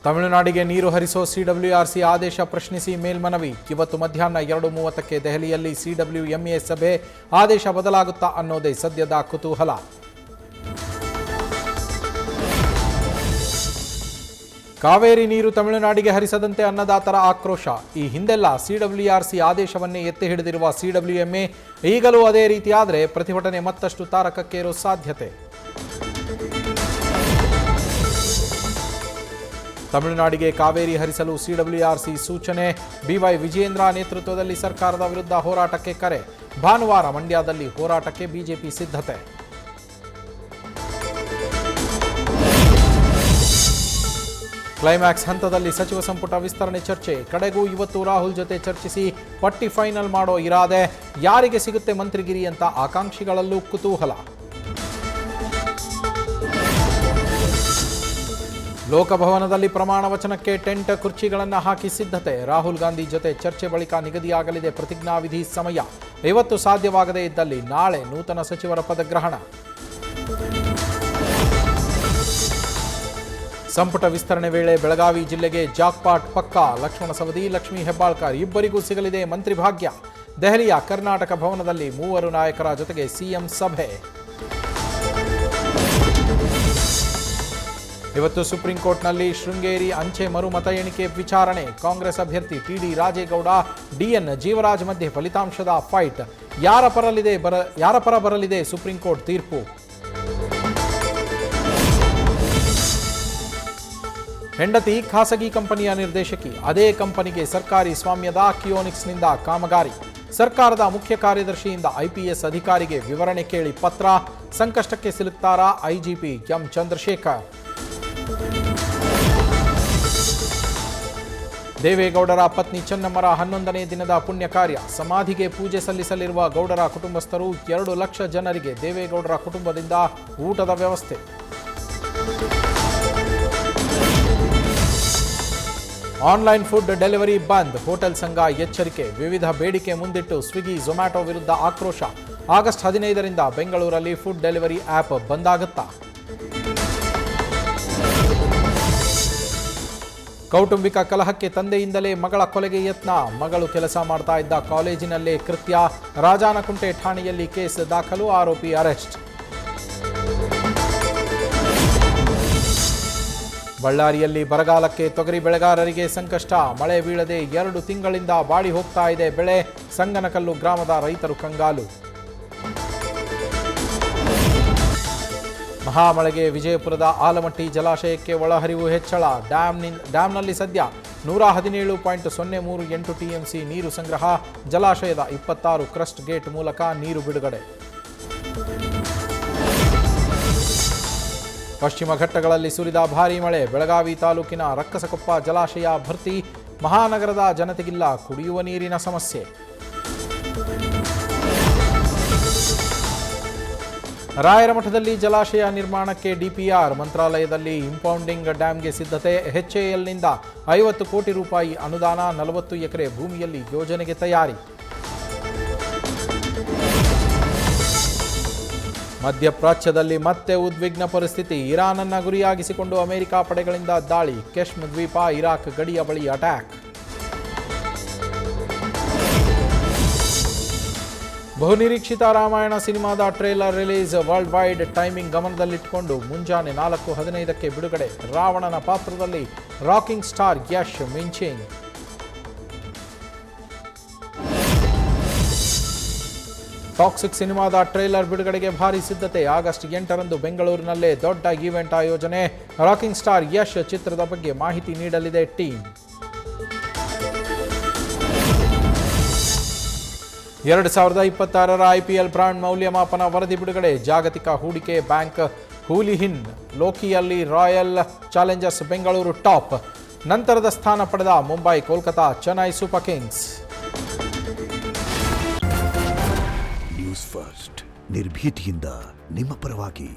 ತಮಿಳುನಾಡಿಗೆ ನೀರು ಹರಿಸೋ ಸಿಡಬ್ಲ್ಯೂಆರ್ಸಿ ಆದೇಶ ಪ್ರಶ್ನಿಸಿ ಮೇಲ್ಮನವಿ. ಇವತ್ತು ಮಧ್ಯಾಹ್ನ 2:30ಕ್ಕೆ ದೆಹಲಿಯಲ್ಲಿ ಸಿಡಬ್ಲ್ಯೂಎಂಎ ಸಭೆ. ಆದೇಶ ಬದಲಾಗುತ್ತಾ ಅನ್ನೋದೇ ಸದ್ಯದ ಕುತೂಹಲ. ಕಾವೇರಿ ನೀರು ತಮಿಳುನಾಡಿಗೆ ಹರಿಸದಂತೆ ಅನ್ನದಾತರ ಆಕ್ರೋಶ. ಈ ಹಿಂದೆಲ್ಲ ಸಿಡಬ್ಲ್ಯೂಆರ್ಸಿ ಆದೇಶವನ್ನೇ ಎತ್ತಿ ಹಿಡಿದಿರುವ ಸಿಡಬ್ಲ್ಯೂಎಂಎ ಈಗಲೂ ಅದೇ ರೀತಿಯಾದರೆ ಪ್ರತಿಭಟನೆ ಮತ್ತಷ್ಟು ತಾರಕಕ್ಕೇರೋ ಸಾಧ್ಯತೆ. ತಮಿಳುನಾಡಿಗೆ ಕಾವೇರಿ ಹರಿಸಲು ಸಿಡಬ್ಲ್ಯೂಆರ್ಸಿ ಸೂಚನೆ. ಬಿವೈ ವಿಜಯೇಂದ್ರ ನೇತೃತ್ವದಲ್ಲಿ ಸರ್ಕಾರದ ವಿರುದ್ಧ ಹೋರಾಟಕ್ಕೆ ಕರೆ. ಭಾನುವಾರ ಮಂಡ್ಯದಲ್ಲಿ ಹೋರಾಟಕ್ಕೆ ಬಿಜೆಪಿ ಸಿದ್ಧತೆ. ಕ್ಲೈಮ್ಯಾಕ್ಸ್ ಹಂತದಲ್ಲಿ ಸಚಿವ ಸಂಪುಟ ವಿಸ್ತರಣೆ ಚರ್ಚೆ. ಕಡೆಗೂ ಇವತ್ತು ರಾಹುಲ್ ಜೊತೆ ಚರ್ಚಿಸಿ ಪಟ್ಟಿ ಫೈನಲ್ ಮಾಡೋ ಇರಾದೆ. ಯಾರಿಗೆ ಸಿಗುತ್ತೆ ಮಂತ್ರಿಗಿರಿ ಅಂತ ಆಕಾಂಕ್ಷಿಗಳಲ್ಲೂ ಕುತೂಹಲ. ಲೋಕಭವನದಲ್ಲಿ ಪ್ರಮಾಣ ವಚನಕ್ಕೆ ಟೆಂಟ್ ಕುರ್ಚಿಗಳನ್ನು ಹಾಕಿ ಸಿದ್ಧತೆ. ರಾಹುಲ್ ಗಾಂಧಿ ಜೊತೆ ಚರ್ಚೆ ಬಳಿಕ ನಿಗದಿಯಾಗಲಿದೆ ಪ್ರತಿಜ್ಞಾವಿಧಿ ಸಮಯ. ಇವತ್ತು ಸಾಧ್ಯವಾಗದೇ ಇದ್ದಲ್ಲಿ ನಾಳೆ ನೂತನ ಸಚಿವರ ಪದಗ್ರಹಣ. ಸಂಪುಟ ವಿಸ್ತರಣೆ ವೇಳೆ ಬೆಳಗಾವಿ ಜಿಲ್ಲೆಗೆ ಜಾಕ್ಪಾಟ್ ಪಕ್ಕಾ. ಲಕ್ಷ್ಮಣ ಸವದಿ, ಲಕ್ಷ್ಮೀ ಹೆಬ್ಬಾಳ್ಕರ್ ಇಬ್ಬರಿಗೂ ಸಿಗಲಿದೆ ಮಂತ್ರಿ ಭಾಗ್ಯ. ದೆಹಲಿಯ ಕರ್ನಾಟಕ ಭವನದಲ್ಲಿ ಮೂವರು ನಾಯಕರ ಜೊತೆಗೆ ಸಿಎಂ ಸಭೆ. ಇವತ್ತು ಸುಪ್ರೀಂ ಕೋರ್ಟ್ನಲ್ಲಿ ಶೃಂಗೇರಿ ಅಂಚೆ ಮರು ಮತ ಎಣಿಕೆ ವಿಚಾರಣೆ. ಕಾಂಗ್ರೆಸ್ ಅಭ್ಯರ್ಥಿ ಟಿಡಿ ರಾಜೇಗೌಡ, ಡಿಎನ್ ಜೀವರಾಜ್ ಮಧ್ಯೆ ಫಲಿತಾಂಶದ ಫೈಟ್. ಯಾರ ಪರ ಬರಲಿದೆ ಸುಪ್ರೀಂ ಕೋರ್ಟ್ ತೀರ್ಪು? ಹೆಂಡತಿ ಖಾಸಗಿ ಕಂಪನಿಯ ನಿರ್ದೇಶಕಿ. ಅದೇ ಕಂಪನಿಗೆ ಸರ್ಕಾರಿ ಸ್ವಾಮ್ಯದ ಕಿಯೋನಿಕ್ಸ್ನಿಂದ ಕಾಮಗಾರಿ. ಸರ್ಕಾರದ ಮುಖ್ಯ ಕಾರ್ಯದರ್ಶಿಯಿಂದ ಐಪಿಎಸ್ ಅಧಿಕಾರಿಗೆ ವಿವರಣೆ ಕೇಳಿ ಪತ್ರ. ಸಂಕಷ್ಟಕ್ಕೆ ಸಿಲುಕ್ತಾರಾ ಐಜಿಪಿ ಎಂ ಚಂದ್ರಶೇಖರ್? ದೇವೇಗೌಡರ ಪತ್ನಿ ಚೆನ್ನಮ್ಮರ 11ನೇ ದಿನದ ಪುಣ್ಯ ಕಾರ್ಯ. ಸಮಾಧಿಗೆ ಪೂಜೆ ಸಲ್ಲಿಸಲಿರುವ ಗೌಡರ ಕುಟುಂಬಸ್ಥರು 2 ಲಕ್ಷ ಜನರಿಗೆ ದೇವೇಗೌಡರ ಕುಟುಂಬದಿಂದ ಊಟದ ವ್ಯವಸ್ಥೆ. ಆನ್ಲೈನ್ ಫುಡ್ ಡೆಲಿವರಿ ಬಂದ್. ಹೋಟೆಲ್ ಸಂಘ ಎಚ್ಚರಿಕೆ. ವಿವಿಧ ಬೇಡಿಕೆ ಮುಂದಿಟ್ಟು ಸ್ವಿಗ್ಗಿ, ಝೊಮ್ಯಾಟೊ ವಿರುದ್ಧ ಆಕ್ರೋಶ. ಆಗಸ್ಟ್ 15ರಿಂದ ಬೆಂಗಳೂರಲ್ಲಿ ಫುಡ್ ಡೆಲಿವರಿ ಆ್ಯಪ್ ಬಂದಾಗುತ್ತಾ? ಕೌಟುಂಬಿಕ ಕಲಹಕ್ಕೆ ತಂದೆಯಿಂದಲೇ ಮಗಳ ಕೊಲೆಗೆ ಯತ್ನ. ಮಗಳು ಕೆಲಸ ಮಾಡ್ತಾ ಇದ್ದ ಕಾಲೇಜಿನಲ್ಲೇ ಕೃತ್ಯ. ರಾಜಾನಕುಂಟೆ ಠಾಣೆಯಲ್ಲಿ ಕೇಸ್ ದಾಖಲು. ಆರೋಪಿ ಅರೆಸ್ಟ್. ಬಳ್ಳಾರಿಯಲ್ಲಿ ಬರಗಾಲಕ್ಕೆ ತೊಗರಿ ಬೆಳೆಗಾರರಿಗೆ ಸಂಕಷ್ಟ. ಮಳೆ ಬೀಳದೆ 2 ತಿಂಗಳಿಂದ ಬಾಡಿ ಹೋಗ್ತಾ ಇದೆ ಬೆಳೆ. ಸಂಗನಕಲ್ಲು ಗ್ರಾಮದ ರೈತರು ಕಂಗಾಲು. ಮಹಾಮಳೆಗೆ ವಿಜಯಪುರದ ಆಲಮಟ್ಟಿ ಜಲಾಶಯಕ್ಕೆ ಒಳಹರಿವು ಹೆಚ್ಚಳ. ಡ್ಯಾಂನಲ್ಲಿ ಸದ್ಯ 117.038 ಟಿಎಂಸಿ ನೀರು ಸಂಗ್ರಹ. ಜಲಾಶಯದ 26 ಕ್ರಸ್ಟ್ ಗೇಟ್ ಮೂಲಕ ನೀರು ಬಿಡುಗಡೆ. ಪಶ್ಚಿಮ ಘಟ್ಟಗಳಲ್ಲಿ ಸುರಿದ ಭಾರೀ ಮಳೆ. ಬೆಳಗಾವಿ ತಾಲೂಕಿನ ರಕ್ಕಸಕೊಪ್ಪ ಜಲಾಶಯ ಭರ್ತಿ. ಮಹಾನಗರದ ಜನತೆಗಿಲ್ಲ ಕುಡಿಯುವ ನೀರಿನ ಸಮಸ್ಯೆ. ರಾಯರಮಠದಲ್ಲಿ ಜಲಾಶಯ ನಿರ್ಮಾಣಕ್ಕೆ ಡಿಪಿಆರ್. ಮಂತ್ರಾಲಯದಲ್ಲಿ ಇಂಪೌಂಡಿಂಗ್ ಡ್ಯಾಂಗೆ ಸಿದ್ಧತೆ. ಎಚ್ಎಎಲ್ನಿಂದ 50 ಕೋಟಿ ರೂಪಾಯಿ ಅನುದಾನ. 40 ಎಕರೆ ಭೂಮಿಯಲ್ಲಿ ಯೋಜನೆಗೆ ತಯಾರಿ. ಮಧ್ಯಪ್ರಾಚ್ಯದಲ್ಲಿ ಮತ್ತೆ ಉದ್ವಿಗ್ನ ಪರಿಸ್ಥಿತಿ. ಇರಾನನ್ನ ಗುರಿಯಾಗಿಸಿಕೊಂಡು ಅಮೆರಿಕ ಪಡೆಗಳಿಂದ ದಾಳಿ. ಕೆಶ್ಮ್ ದ್ವೀಪ, ಇರಾಕ್ ಗಡಿಯ ಬಳಿ ಅಟ್ಯಾಕ್. ಬಹುನಿರೀಕ್ಷಿತ ರಾಮಾಯಣ ಸಿನಿಮಾದ trailer release. World wide timing ಗಮನದಲ್ಲಿಟ್ಟುಕೊಂಡು ಮುಂಜಾನೆ 4:15ಕ್ಕೆ ಬಿಡುಗಡೆ. ರಾವಣನ ಪಾತ್ರದಲ್ಲಿ ರಾಕಿಂಗ್ ಸ್ಟಾರ್ ಯಶ್ ಮಿಂಚಿಂಗ್. ಟಾಕ್ಸಿಕ್ ಸಿನಿಮಾದ ಟ್ರೇಲರ್ ಬಿಡುಗಡೆಗೆ ಭಾರಿ ಸಿದ್ಧತೆ. ಆಗಸ್ಟ್ 8ರಂದು ಬೆಂಗಳೂರಿನಲ್ಲೇ ದೊಡ್ಡ ಈವೆಂಟ್ ಆಯೋಜನೆ. ರಾಕಿಂಗ್ ಸ್ಟಾರ್ ಯಶ್ ಚಿತ್ರದ ಬಗ್ಗೆ ಮಾಹಿತಿ ನೀಡಲಿದೆ ಟೀಮ್. 2026ರ ಐಪಿಎಲ್ ಬ್ರಾಂಡ್ ಮೌಲ್ಯಮಾಪನ ವರದಿ ಬಿಡುಗಡೆ. ಜಾಗತಿಕ ಹೂಡಿಕೆ ಬ್ಯಾಂಕ್ ಹೂಲಿಹಿನ್ ಲೋಕಿಯಲ್ಲಿ ರಾಯಲ್ ಚಾಲೆಂಜರ್ಸ್ ಬೆಂಗಳೂರು ಟಾಪ್. ನಂತರದ ಸ್ಥಾನ ಪಡೆದ Mumbai, Kolkata, Chennai Super Kings. News First ನಿರ್ಭೀತಿಯಿಂದ ನಿಮ್ಮ ಪರವಾಗಿ.